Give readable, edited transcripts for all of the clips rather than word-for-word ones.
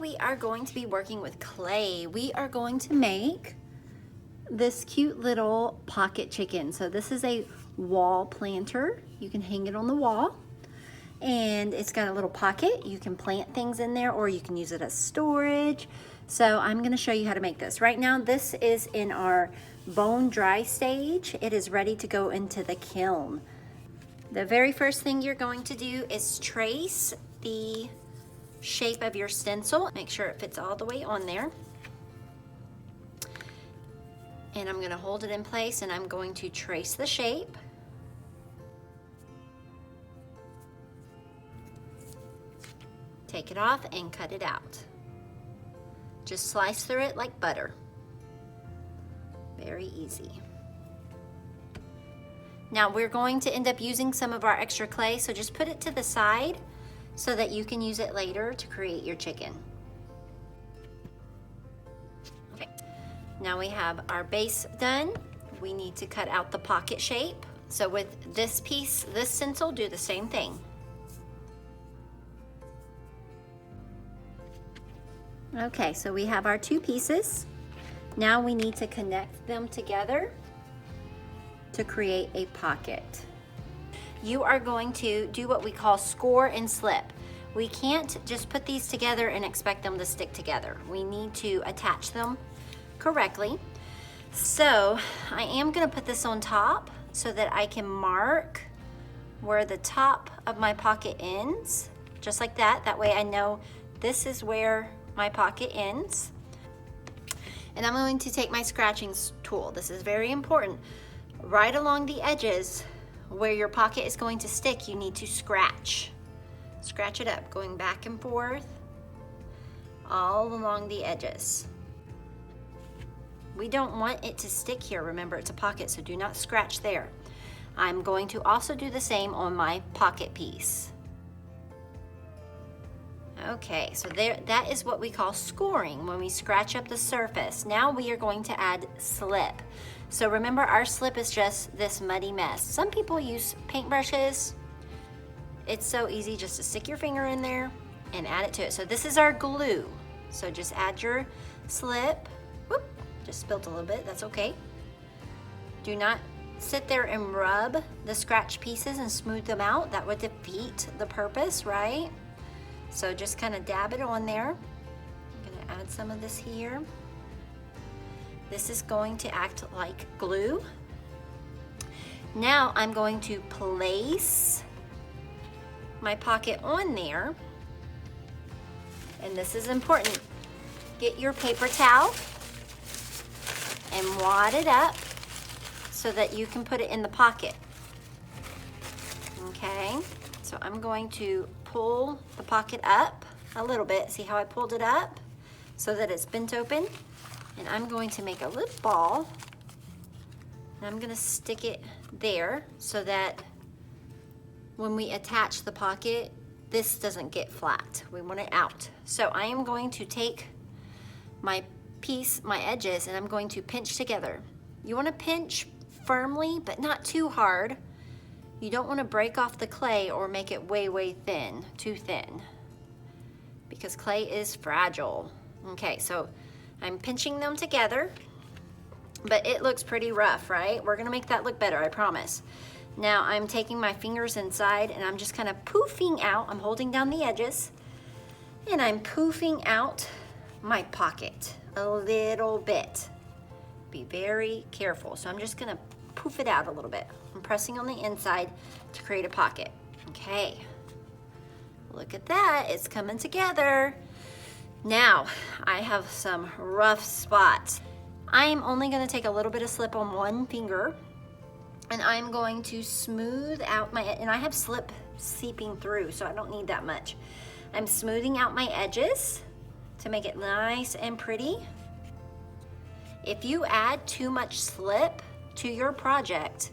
we are going to be working with clay. We are going to make this cute little pocket chicken. So this is a wall planter. You can hang it on the wall. And it's got a little pocket. You can plant things in there or you can use it as storage. So I'm gonna show you how to make this. Right now, this is in our bone dry stage. It is ready to go into the kiln. The very first thing you're going to do is trace the shape of your stencil. Make sure it fits all the way on there. And I'm gonna hold it in place and I'm going to trace the shape. Take it off and cut it out. Just slice through it like butter. Very easy. Now we're going to end up using some of our extra clay, so just put it to the side so that you can use it later to create your chicken. Okay, now we have our base done. We need to cut out the pocket shape. So with this piece, this stencil, do the same thing. Okay, so we have our two pieces. Now we need to connect them together to create a pocket. You are going to do what we call score and slip. We can't just put these together and expect them to stick together. We need to attach them correctly. So I am gonna put this on top so that I can mark where the top of my pocket ends, just like that. That way I know this is where my pocket ends. And I'm going to take my scratching tool. This is very important. Right along the edges where your pocket is going to stick, you need to scratch. Scratch it up, going back and forth all along the edges. We don't want it to stick here. Remember, it's a pocket, so do not scratch there. I'm going to also do the same on my pocket piece. Okay, so there, that is what we call scoring when we scratch up the surface. Now we are going to add slip. So remember, our slip is just this muddy mess. Some people use paintbrushes. It's so easy just to stick your finger in there and add it to it. So this is our glue. So just add your slip. Whoop, just spilled a little bit, that's okay. Do not sit there and rub the scratch pieces and smooth them out. That would defeat the purpose, right? So just kind of dab it on there. I'm gonna add some of this here. This is going to act like glue. Now I'm going to place my pocket on there. And this is important. Get your paper towel and wad it up so that you can put it in the pocket. Okay, so I'm going to pull the pocket up a little bit. See how I pulled it up so that it's bent open? And I'm going to make a little ball and I'm gonna stick it there so that when we attach the pocket, this doesn't get flat. We want it out. So I am going to take my piece, my edges, and I'm going to pinch together. You wanna pinch firmly, but not too hard. You don't wanna break off the clay or make it way, way thin, too thin, because clay is fragile. Okay, so I'm pinching them together, but it looks pretty rough, right? We're gonna make that look better, I promise. Now I'm taking my fingers inside and I'm just kind of poofing out. I'm holding down the edges and I'm poofing out my pocket a little bit. Be very careful. So I'm just gonna poof it out a little bit. I'm pressing on the inside to create a pocket. Okay, look at that, it's coming together. Now, I have some rough spots. I am only gonna take a little bit of slip on one finger and I'm going to smooth out my, and I have slip seeping through, so I don't need that much. I'm smoothing out my edges to make it nice and pretty. If you add too much slip to your project,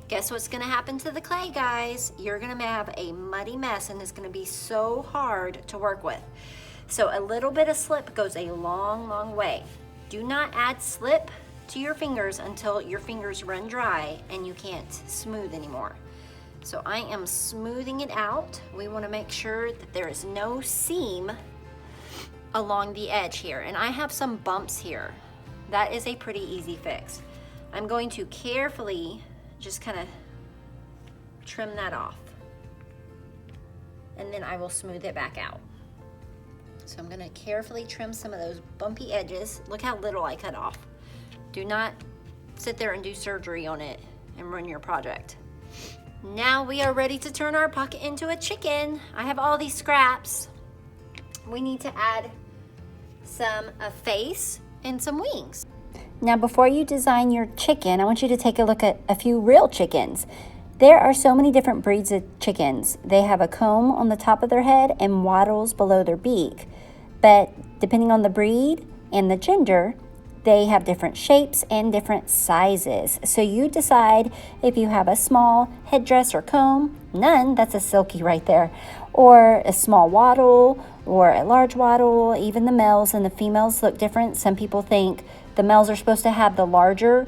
guess what's gonna happen to the clay, guys? You're gonna have a muddy mess and it's gonna be so hard to work with. So a little bit of slip goes a long, long way. Do not add slip to your fingers until your fingers run dry and you can't smooth anymore. So I am smoothing it out. We want to make sure that there is no seam along the edge here, and I have some bumps here. That is a pretty easy fix. I'm going to carefully just kind of trim that off, and then I will smooth it back out. So I'm going to carefully trim some of those bumpy edges. Look how little I cut off. Do not sit there and do surgery on it and ruin your project. Now we are ready to turn our pocket into a chicken. I have all these scraps. We need to add a face and some wings. Now before you design your chicken, I want you to take a look at a few real chickens. There are so many different breeds of chickens. They have a comb on the top of their head and wattles below their beak. But depending on the breed and the gender, they have different shapes and different sizes. So you decide if you have a small headdress or comb, none, that's a silky right there, or a small wattle or a large wattle. Even the males and the females look different. Some people think the males are supposed to have the larger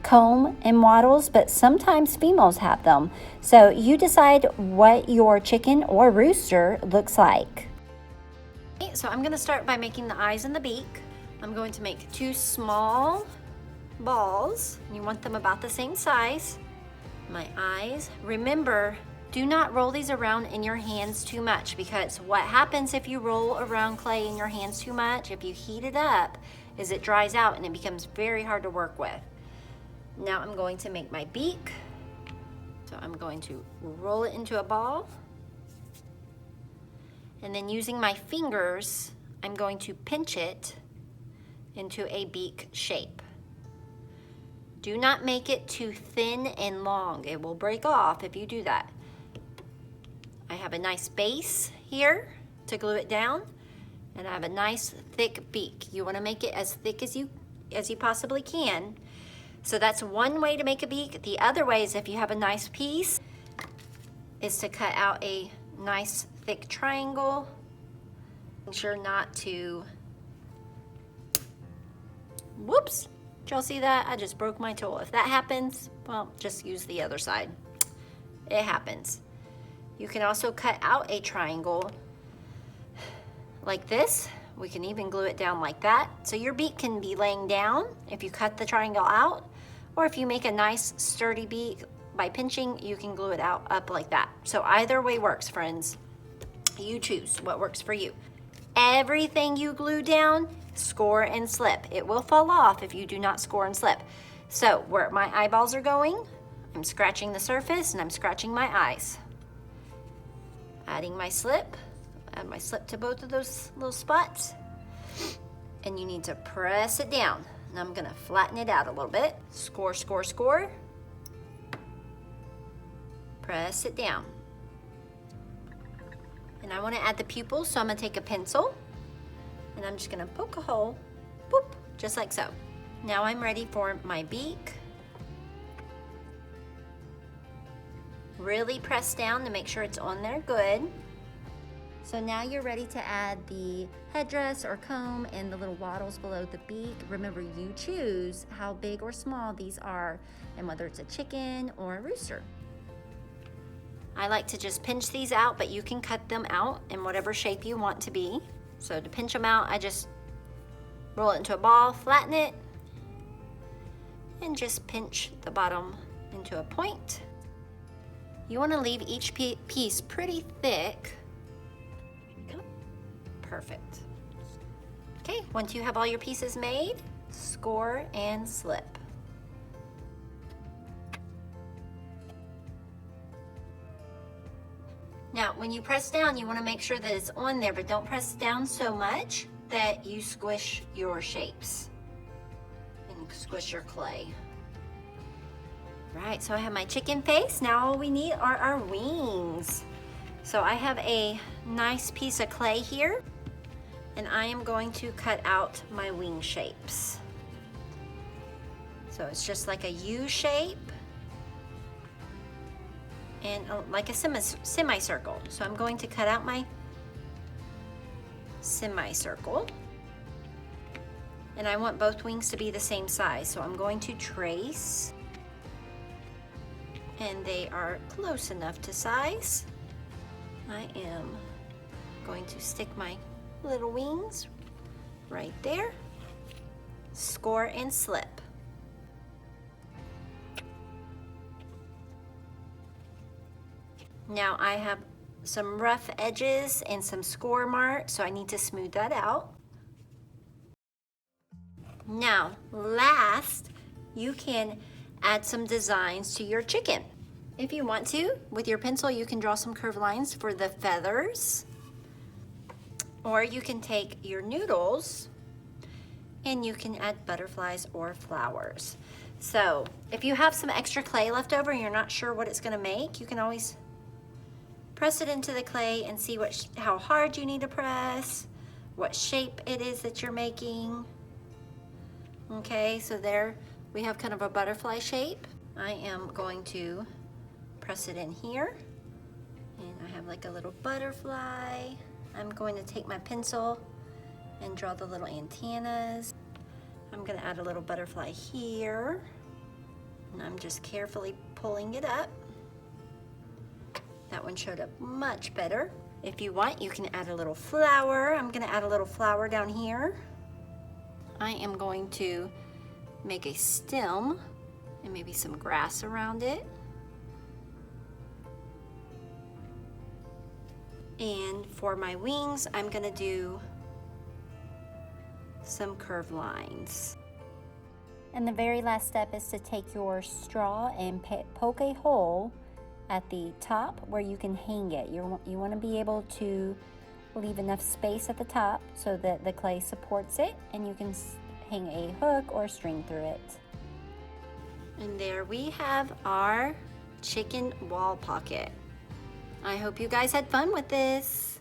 comb and wattles, but sometimes females have them. So you decide what your chicken or rooster looks like. Okay, so I'm gonna start by making the eyes and the beak. I'm going to make 2 small balls. You want them about the same size. My eyes. Remember, do not roll these around in your hands too much, because what happens if you roll around clay in your hands too much, if you heat it up, is it dries out and it becomes very hard to work with. Now I'm going to make my beak. So I'm going to roll it into a ball. And then using my fingers, I'm going to pinch it into a beak shape. Do not make it too thin and long. It will break off if you do that. I have a nice base here to glue it down, and I have a nice thick beak. You want to make it as thick as you possibly can. So that's one way to make a beak. The other way is, if you have a nice piece, is to cut out a nice thick triangle. Make sure not to, whoops, did y'all see that? I just broke my tool. If that happens, well, just use the other side. It happens. You can also cut out a triangle like this. We can even glue it down like that. So your beak can be laying down if you cut the triangle out, or if you make a nice sturdy beak by pinching, you can glue it up like that. So either way works, friends. You choose what works for you. Everything you glue down, score and slip. It will fall off if you do not score and slip. So where my eyeballs are going, I'm scratching the surface and I'm scratching my eyes. Adding my slip, add my slip to both of those little spots. And you need to press it down. And I'm gonna flatten it out a little bit. Score, score, score. Press it down. And I want to add the pupil, so I'm going to take a pencil and I'm just going to poke a hole, boop, just like so. Now I'm ready for my beak. Really press down to make sure it's on there good. So now you're ready to add the headdress or comb and the little wattles below the beak. Remember, you choose how big or small these are and whether it's a chicken or a rooster. I like to just pinch these out, but you can cut them out in whatever shape you want to be. So to pinch them out, I just roll it into a ball, flatten it, and just pinch the bottom into a point. You want to leave each piece pretty thick. Perfect. Okay, once you have all your pieces made, score and slip. Now, when you press down, you want to make sure that it's on there, but don't press down so much that you squish your shapes and squish your clay. Right, so I have my chicken face. Now all we need are our wings. So I have a nice piece of clay here, and I am going to cut out my wing shapes. So it's just like a U shape and like a semicircle. So I'm going to cut out my semicircle, and I want both wings to be the same size. So I'm going to trace, and they are close enough to size. I am going to stick my little wings right there. Score and slip. Now I have some rough edges and some score marks, so I need to smooth that out. Now, last, you can add some designs to your chicken. If you want to, with your pencil, you can draw some curved lines for the feathers. Or you can take your noodles and you can add butterflies or flowers. So if you have some extra clay left over and you're not sure what it's gonna make, you can always press it into the clay and see how hard you need to press, what shape it is that you're making. Okay, so there we have kind of a butterfly shape. I am going to press it in here, and I have like a little butterfly. I'm going to take my pencil and draw the little antennas. I'm gonna add a little butterfly here, and I'm just carefully pulling it up. That one showed up much better. If you want, you can add a little flower. I'm gonna add a little flower down here. I am going to make a stem and maybe some grass around it. And for my wings, I'm gonna do some curved lines. And the very last step is to take your straw and poke a hole at the top where you can hang it. You want to be able to leave enough space at the top so that the clay supports it, and you can hang a hook or string through it. And there we have our chicken wall pocket. I hope you guys had fun with this.